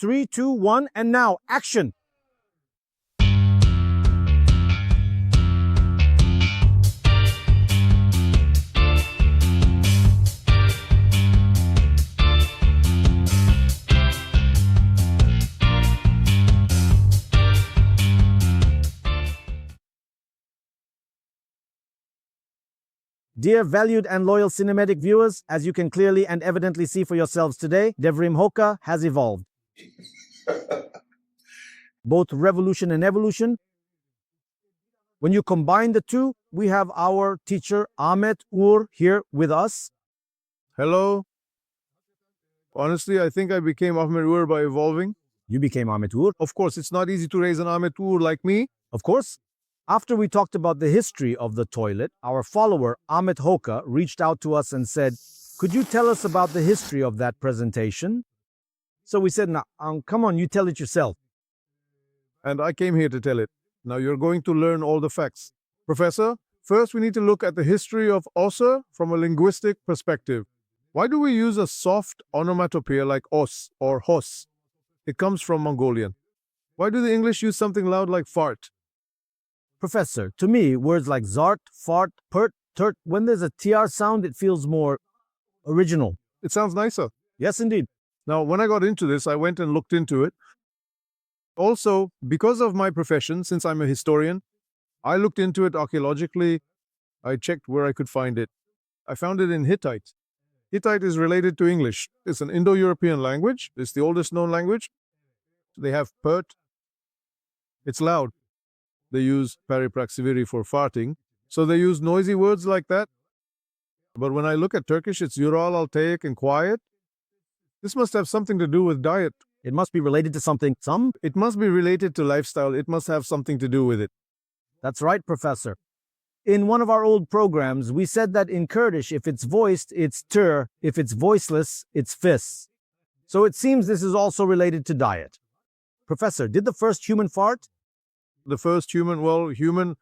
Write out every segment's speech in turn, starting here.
3, 2, 1, and now, action! Dear valued and loyal cinematic viewers, as you can clearly and evidently see for yourselves today, Devrim Hoka has evolved. Both revolution and evolution. When you combine the two, we have our teacher Ahmet Uhri here with us. Hello. Honestly, I think I became Ahmet Uhri by evolving. You became Ahmet Uhri. Of course, it's not easy to raise an Ahmet Uhri like me. Of course. After we talked about the history of the toilet, our follower Ahmet Hoka reached out to us and said, could you tell us about the history of that presentation? So we said, now, come on, you tell it yourself. And I came here to tell it. Now you're going to learn all the facts. Professor, first we need to look at the history of osser from a linguistic perspective. Why do we use a soft onomatopoeia like os or hos? It comes from Mongolian. Why do the English use something loud like fart? Professor, to me, words like zart, fart, pert, turt, when there's a TR sound, it feels more original. It sounds nicer. Yes, indeed. Now, when I got into this, I went and looked into it. Also, because of my profession, since I'm a historian, I looked into it archaeologically. I checked where I could find it. I found it in Hittite. Hittite is related to English. It's an Indo-European language. It's the oldest known language. They have pert. It's loud. They use peripraxiviri for farting. So they use noisy words like that. But when I look at Turkish, it's yural, altaic, and quiet. This must have something to do with diet. It must be related to something. It must be related to lifestyle. It must have something to do with it. That's right, Professor. In one of our old programs, we said that in Kurdish, if it's voiced, it's tür. If it's voiceless, it's fis. So it seems this is also related to diet. Professor, did the first human fart? The first human,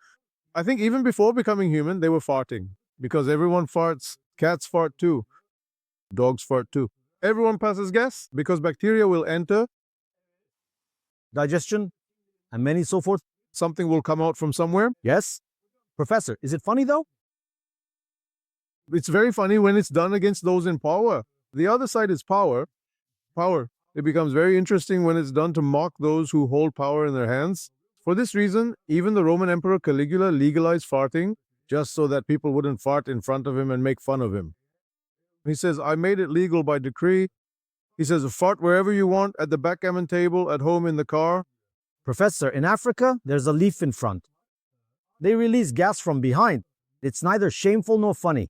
I think even before becoming human, they were farting. Because everyone farts. Cats fart too. Dogs fart too. Everyone passes gas because bacteria will enter. Digestion, and many so forth. Something will come out from somewhere. Yes. Professor, is it funny though? It's very funny when it's done against those in power. The other side is power. Power. It becomes very interesting when it's done to mock those who hold power in their hands. For this reason, even the Roman Emperor Caligula legalized farting just so that people wouldn't fart in front of him and make fun of him. He says, I made it legal by decree. He says, fart wherever you want, at the backgammon table, at home, in the car. Professor, in Africa, there's a leaf in front. They release gas from behind. It's neither shameful nor funny.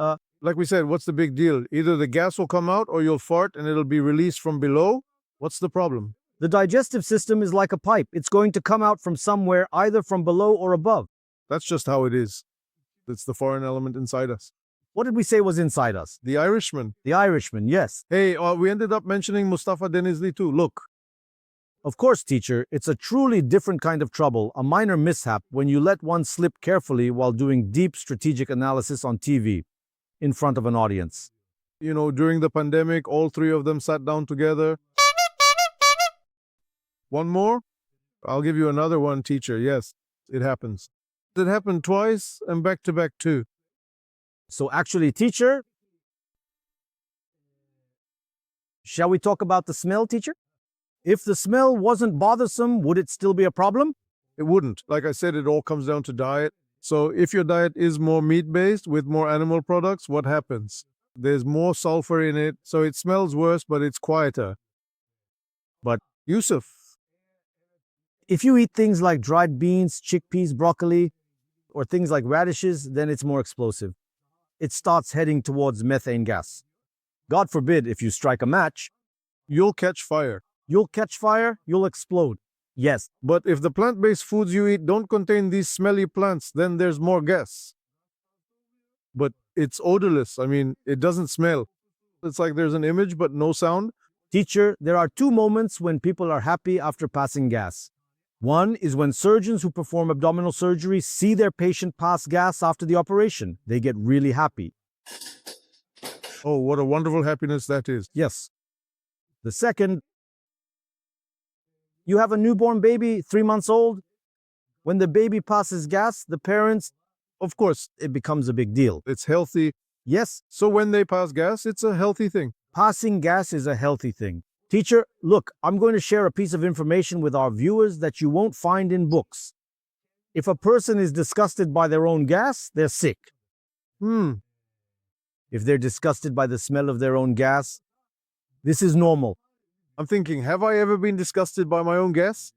Like we said, what's the big deal? Either the gas will come out or you'll fart and it'll be released from below. What's the problem? The digestive system is like a pipe. It's going to come out from somewhere, either from below or above. That's just how it is. It's the foreign element inside us. What did we say was inside us? The Irishman. The Irishman, yes. Hey, we ended up mentioning Mustafa Denizli too. Look. Of course, teacher, it's a truly different kind of trouble, a minor mishap when you let one slip carefully while doing deep strategic analysis on TV in front of an audience. You know, during the pandemic, all three of them sat down together. One more? I'll give you another one, teacher. Yes, it happens. It happened twice and back to back too. So actually, teacher, shall we talk about the smell, teacher? If the smell wasn't bothersome, would it still be a problem? It wouldn't. Like I said, it all comes down to diet. So if your diet is more meat-based with more animal products, what happens? There's more sulfur in it, so it smells worse, but it's quieter. But Yusuf, if you eat things like dried beans, chickpeas, broccoli, or things like radishes, then it's more explosive. It starts heading towards methane gas. God forbid if you strike a match, you'll catch fire. You'll catch fire, you'll explode. Yes. But if the plant-based foods you eat don't contain these smelly plants, then there's more gas. But it's odorless. I mean, it doesn't smell. It's like there's an image but no sound. Teacher, there are two moments when people are happy after passing gas. One is when surgeons who perform abdominal surgery see their patient pass gas after the operation. They get really happy. Oh, what a wonderful happiness that is. Yes. The second You have a newborn baby, 3 months old. When the baby passes gas, the parents, of course, it becomes a big deal. It's healthy. Yes, So when they pass gas, it's a healthy thing. passing gas is a healthy thing. Teacher, look, I'm going to share a piece of information with our viewers that you won't find in books. If a person is disgusted by their own gas, they're sick. If they're disgusted by the smell of their own gas, this is normal. I'm thinking, have I ever been disgusted by my own gas?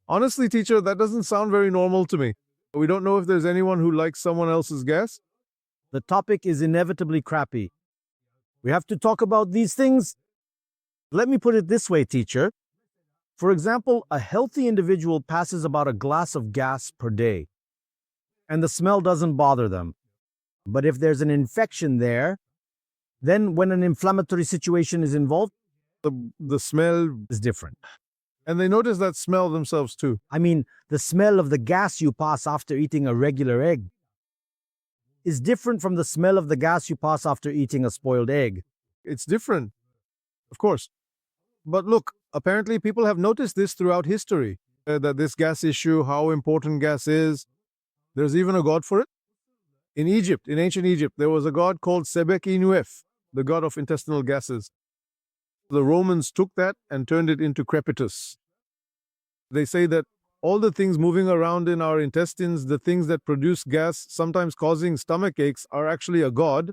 Honestly, teacher, that doesn't sound very normal to me. We don't know if there's anyone who likes someone else's gas. The topic is inevitably crappy. We have to talk about these things. Let me put it this way, teacher. For example, a healthy individual passes about a glass of gas per day, and the smell doesn't bother them. But if there's an infection there, then when an inflammatory situation is involved, The smell, it's different. and they notice that smell themselves too. I mean, the smell of the gas you pass after eating a regular egg is different from the smell of the gas you pass after eating a spoiled egg. It's different, of course. But look, apparently people have noticed this throughout history, that this gas issue, how important gas is. There's even a god for it. In Egypt, in ancient Egypt, there was a god called Sebek-i-Nuef, the god of intestinal gases. The Romans took that and turned it into crepitus. They say that all the things moving around in our intestines, the things that produce gas, sometimes causing stomach aches, are actually a god.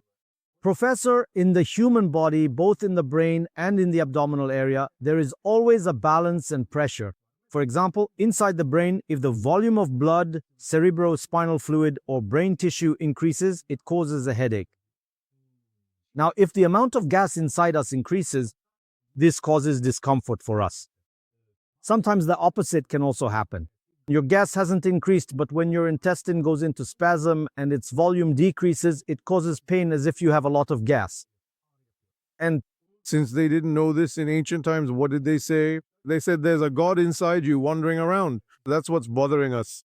Professor, in the human body, both in the brain and in the abdominal area, there is always a balance and pressure. For example, inside the brain, if the volume of blood, cerebrospinal fluid, or brain tissue increases, it causes a headache. Now, if the amount of gas inside us increases, this causes discomfort for us. Sometimes the opposite can also happen. Your gas hasn't increased, but when your intestine goes into spasm and its volume decreases, it causes pain as if you have a lot of gas. And Since they didn't know this in ancient times, what did they say? They said there's a god inside you wandering around. That's what's bothering us.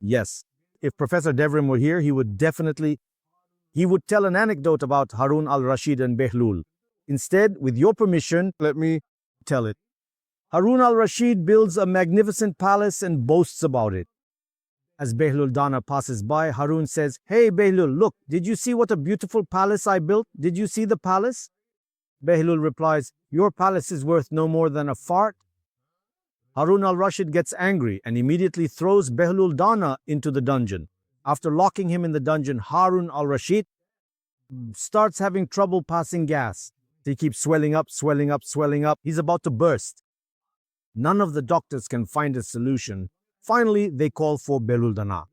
yes, if Professor Devrim were here, he would tell an anecdote about Harun al-Rashid and Behlul. Instead, with your permission, Let me tell it. Harun al-Rashid builds a magnificent palace and boasts about it. As Behlul Dana passes by, Harun says, "Hey Behlul, look, did you see what a beautiful palace I built? Did you see the palace?" Behlul replies, "Your palace is worth no more than a fart." Harun al-Rashid gets angry and immediately throws Behlul Dana into the dungeon. After locking him in the dungeon, Harun al-Rashid starts having trouble passing gas. He keeps swelling up, swelling up, swelling up. He's about to burst. None of the doctors can find a solution. Finally, they call for Behlul Dana.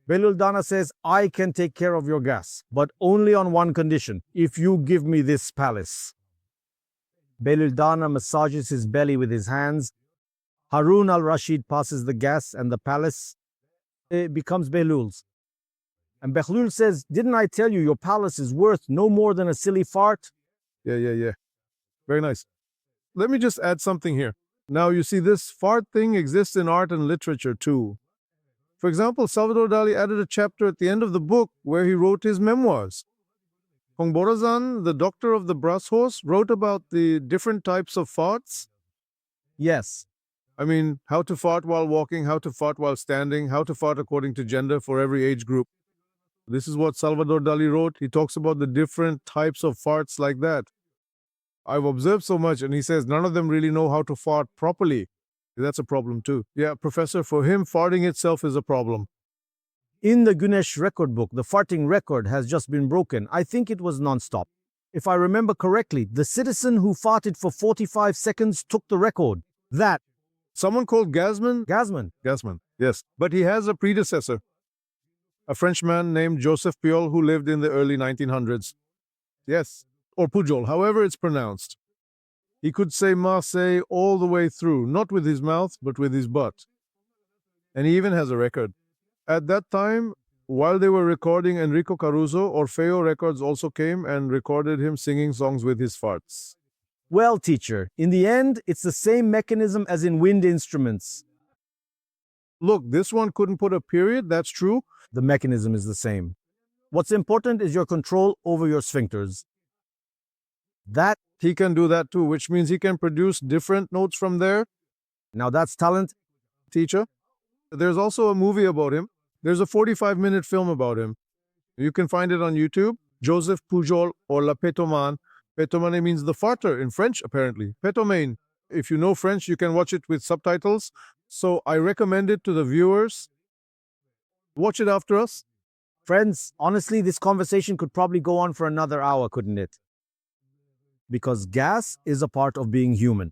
Behlul Dana says, "I can take care of your gas, but only on one condition, if you give me this palace." Behlul Dana massages his belly with his hands. Harun al-Rashid passes the gas and the palace becomes Behlul's. And Behlul says, "Didn't I tell you your palace is worth no more than a silly fart?" Yeah. Very nice. Let me just add something here. Now, you see, this fart thing exists in art and literature too. For example, Salvador Dali added a chapter at the end of the book where he wrote his memoirs. Kongborazan, the doctor of the brass horse, wrote about the different types of farts. Yes. I mean, how to fart while walking, how to fart while standing, how to fart according to gender for every age group. This is what Salvador Dali wrote. He talks about the different types of farts like that. I've observed so much, and he says none of them really know how to fart properly. That's a problem too. Yeah, Professor, for him, farting itself is a problem. In the Guinness record book, the farting record has just been broken. I think it was non-stop. If I remember correctly, the citizen who farted for 45 seconds took the record. That Someone called Gasman? Gasman. Yes. But he has a predecessor, a Frenchman named Joseph Pujol, who lived in the early 1900s. Yes. Or Pujol, however it's pronounced. He could say Marseille all the way through, not with his mouth, but with his butt. And he even has a record. At that time, while they were recording Enrico Caruso, Orfeo Records also came and recorded him singing songs with his farts. Well, teacher, in the end, it's the same mechanism as in wind instruments. Look, this one couldn't put a period, that's true. The mechanism is the same. What's important is your control over your sphincters. That He can do that too, which means he can produce different notes from there. Now that's talent. Teacher. There's also a movie about him. There's a 45-minute film about him. You can find it on YouTube. Joseph Pujol or La Petomane. Petomane means the farter in French, apparently. Petomane. If you know French, you can watch it with subtitles. So I recommend it to the viewers. Watch it after us. Friends, honestly, this conversation could probably go on for another hour, couldn't it? Because gas is a part of being human.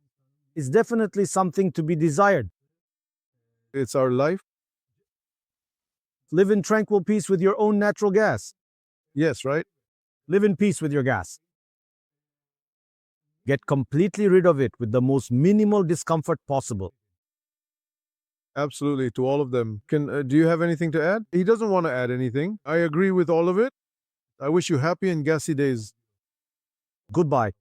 It's definitely something to be desired. It's our life. Live in tranquil peace with your own natural gas. Yes, right? Live in peace with your gas. Get completely rid of it with the most minimal discomfort possible. Absolutely, to all of them. Do you have anything to add? He doesn't want to add anything. I agree with all of it. I wish you happy and gassy days. Goodbye.